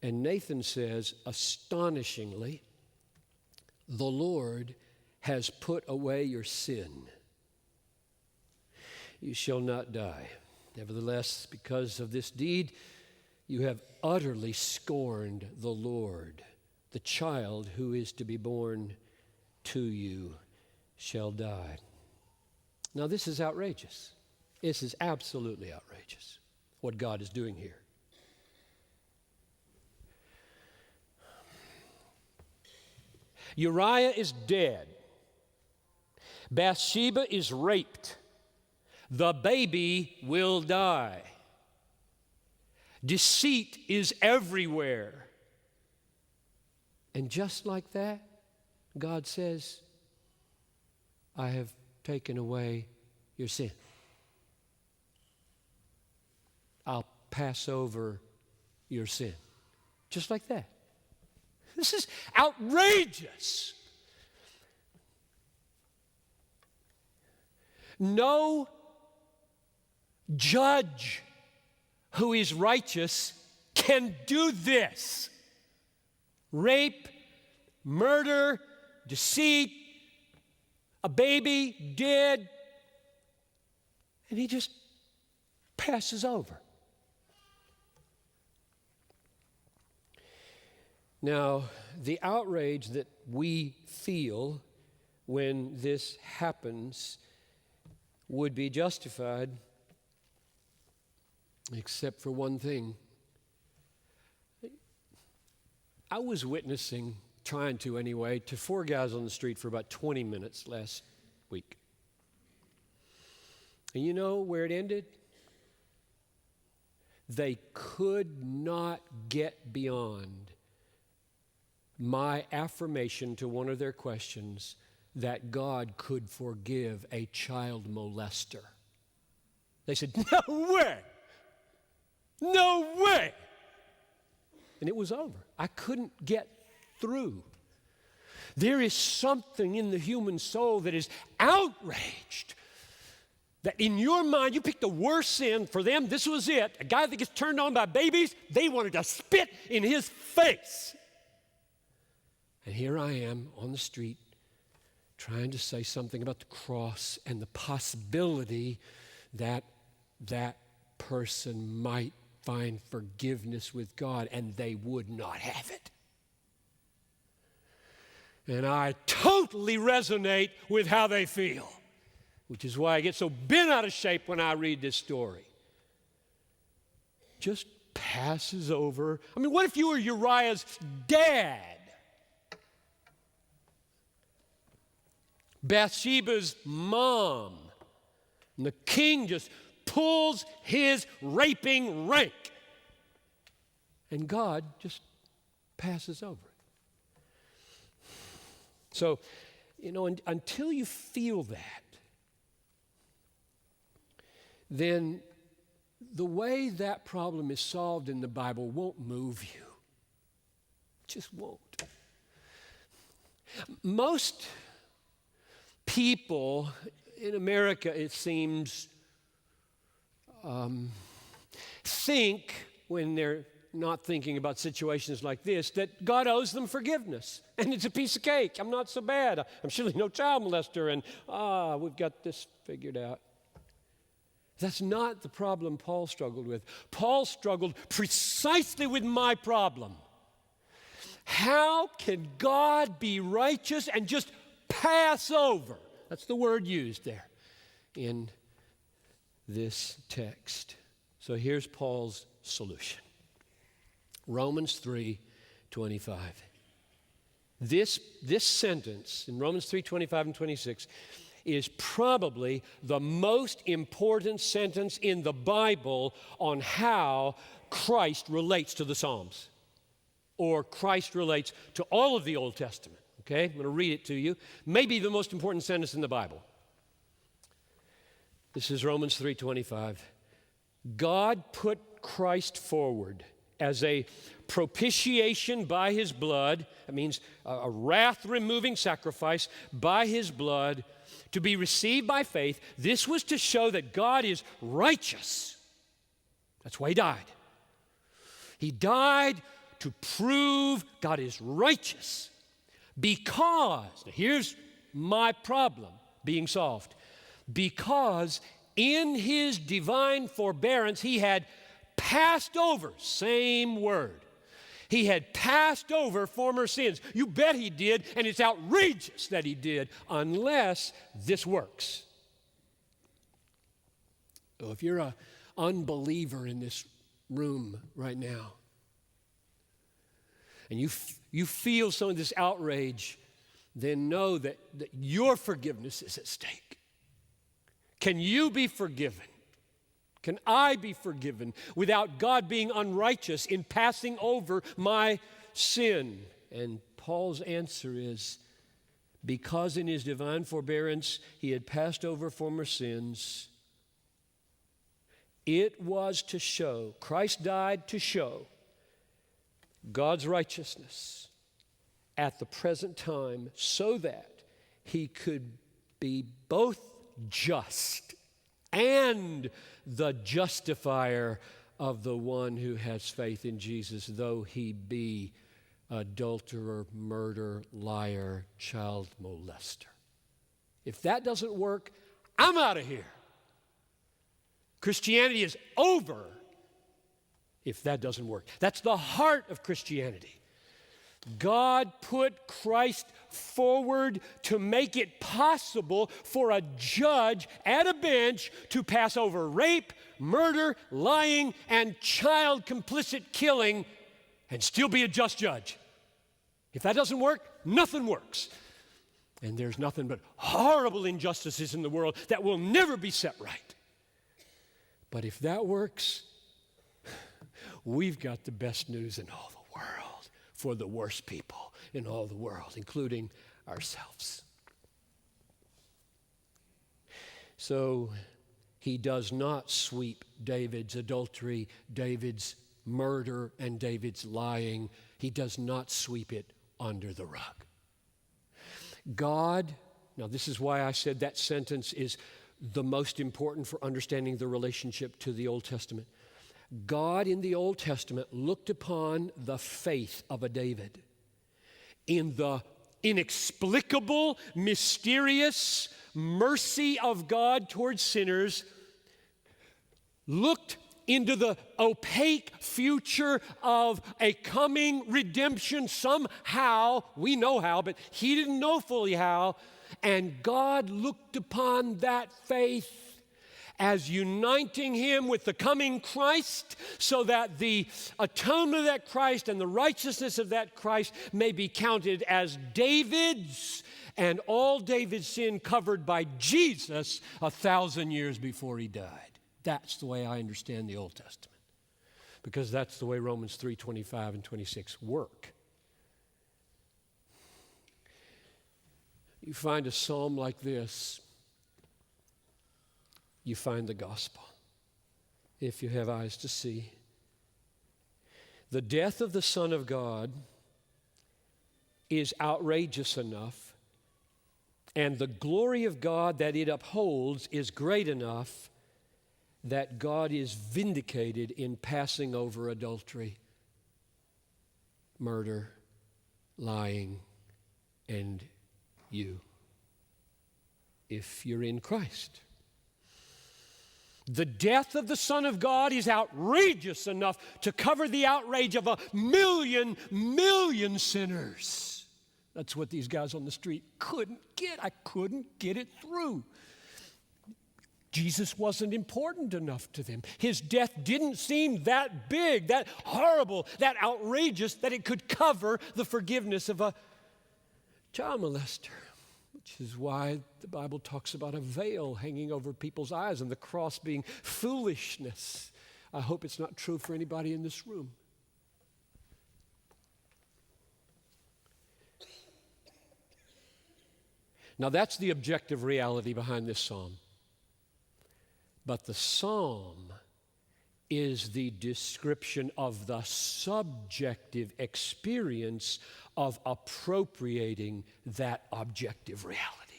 And Nathan says, astonishingly, the Lord has put away your sin. You shall not die. Nevertheless, because of this deed, you have utterly scorned the Lord. The child who is to be born to you shall die. Now, this is outrageous. This is absolutely outrageous, what God is doing here. Uriah is dead. Bathsheba is raped. The baby will die. Deceit is everywhere. And just like that, God says, I have taken away your sin. I'll pass over your sin. Just like that. This is outrageous. No judge who is righteous can do this. Rape, murder, deceit, a baby dead, and he just passes over. Now, the outrage that we feel when this happens would be justified, except for one thing. I was witnessing, trying to anyway, to 4 guys on the street for about 20 minutes last week. And you know where it ended? They could not get beyond my affirmation to one of their questions that God could forgive a child molester. They said, no way! No way! And it was over. I couldn't get through. There is something in the human soul that is outraged. That in your mind, you picked the worst sin. For them, this was it. A guy that gets turned on by babies, they wanted to spit in his face. And here I am on the street trying to say something about the cross and the possibility that that person might find forgiveness with God, and they would not have it. And I totally resonate with how they feel, which is why I get so bent out of shape when I read this story. Just passes over. I mean, what if you were Uriah's dad? Bathsheba's mom. And the king just pulls his raping rank. And God just passes over it. So, until you feel that, then the way that problem is solved in the Bible won't move you. It just won't. Most people in America, it seems, think when they're not thinking about situations like this that God owes them forgiveness. And it's a piece of cake. I'm not so bad. I'm surely no child molester. And we've got this figured out. That's not the problem Paul struggled with. Paul struggled precisely with my problem. How can God be righteous and just pass over? That's the word used there in this text. So here's Paul's solution. Romans 3:25. This sentence in Romans 3:25 and 26 is probably the most important sentence in the Bible on how Christ relates to the Psalms, or Christ relates to all of the Old Testament. Okay, I'm going to read it to you. Maybe the most important sentence in the Bible. This is Romans 3:25. God put Christ forward as a propitiation by his blood. That means a wrath-removing sacrifice by his blood to be received by faith. This was to show that God is righteous. That's why he died. He died to prove God is righteous. Because, now here's my problem being solved. Because in his divine forbearance, he had passed over, same word. He had passed over former sins. You bet he did, and it's outrageous that he did, unless this works. So if you're an unbeliever in this room right now, and you feel some of this outrage, then know that your forgiveness is at stake. Can you be forgiven? Can I be forgiven without God being unrighteous in passing over my sin? And Paul's answer is, because in his divine forbearance he had passed over former sins, it was to show, Christ died to show God's righteousness at the present time so that he could be both just and the justifier of the one who has faith in Jesus, though he be adulterer, murderer, liar, child molester. If that doesn't work, I'm out of here. Christianity is over if that doesn't work. That's the heart of Christianity. God put Christ forward to make it possible for a judge at a bench to pass over rape, murder, lying, and child complicit killing and still be a just judge. If that doesn't work, nothing works. And there's nothing but horrible injustices in the world that will never be set right. But if that works, we've got the best news in all the world for the worst people in all the world, including ourselves. So he does not sweep David's adultery, David's murder, and David's lying. He does not sweep it under the rug. God, now this is why I said that sentence is the most important for understanding the relationship to the Old Testament. God in the Old Testament looked upon the faith of a David in the inexplicable, mysterious mercy of God towards sinners, looked into the opaque future of a coming redemption somehow. We know how, but he didn't know fully how. And God looked upon that faith as uniting him with the coming Christ so that the atonement of that Christ and the righteousness of that Christ may be counted as David's, and all David's sin covered by Jesus 1,000 years before he died. That's the way I understand the Old Testament, because that's the way Romans 3:25 and 26 work. You find a psalm like this, you find the gospel, if you have eyes to see. The death of the Son of God is outrageous enough, and the glory of God that it upholds is great enough that God is vindicated in passing over adultery, murder, lying, and you, if you're in Christ. The death of the Son of God is outrageous enough to cover the outrage of 1,000,000 sinners. That's what these guys on the street couldn't get. I couldn't get it through. Jesus wasn't important enough to them. His death didn't seem that big, that horrible, that outrageous that it could cover the forgiveness of a child molester. Which is why the Bible talks about a veil hanging over people's eyes and the cross being foolishness. I hope it's not true for anybody in this room. Now that's the objective reality behind this psalm. But the psalm is the description of the subjective experience of appropriating that objective reality.